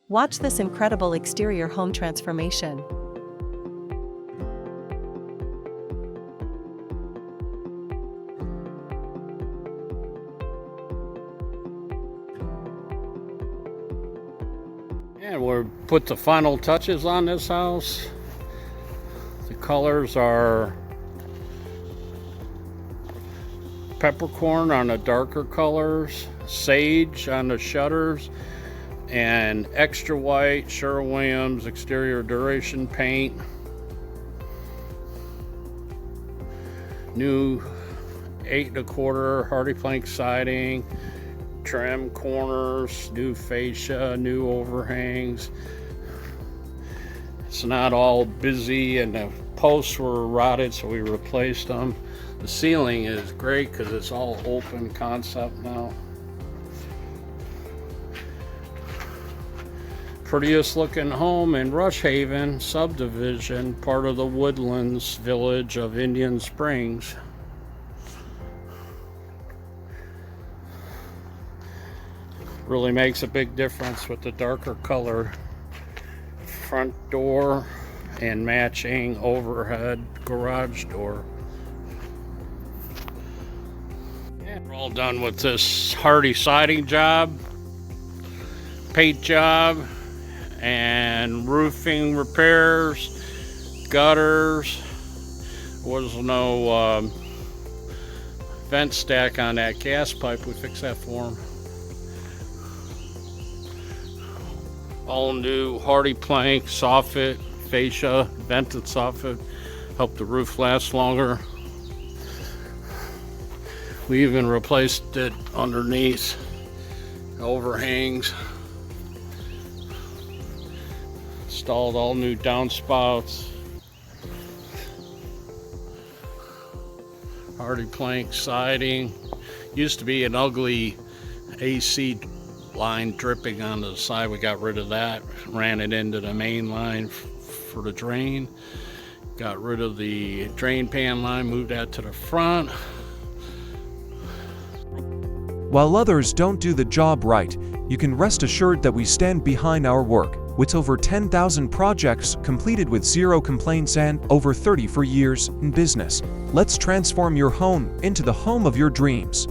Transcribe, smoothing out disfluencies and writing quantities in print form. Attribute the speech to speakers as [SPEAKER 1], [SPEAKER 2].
[SPEAKER 1] Watch this incredible exterior home transformation.
[SPEAKER 2] And we'll put the final touches on this house. The colors are peppercorn on the darker colors, sage on the shutters, and extra white Sherwin-Williams exterior duration paint. New 8 1/4 Hardie plank siding, trim corners, new fascia, new overhangs. It's not all busy, and the posts were rotted, so we replaced them. The ceiling is great because it's all open concept now. Prettiest looking home in Rush Haven subdivision, part of the Woodlands village of Indian Springs. Really makes a big difference with the darker color front door and matching overhead garage door. And we're all done with this Hardie siding job, paint job, and roofing repairs, gutters. There was no vent stack on that gas pipe. We fixed that for him. All new Hardie plank, soffit, fascia, vented soffit, help the roof last longer. We even replaced it underneath, overhangs. Installed all new downspouts. Hardie plank siding. Used to be an ugly AC line dripping on the side. We got rid of that, ran it into the main line for the drain. Got rid of the drain pan line, moved that to the front.
[SPEAKER 3] While others don't do the job right, you can rest assured that we stand behind our work. With over 10,000 projects completed with 0 complaints and over 34 years in business, let's transform your home into the home of your dreams.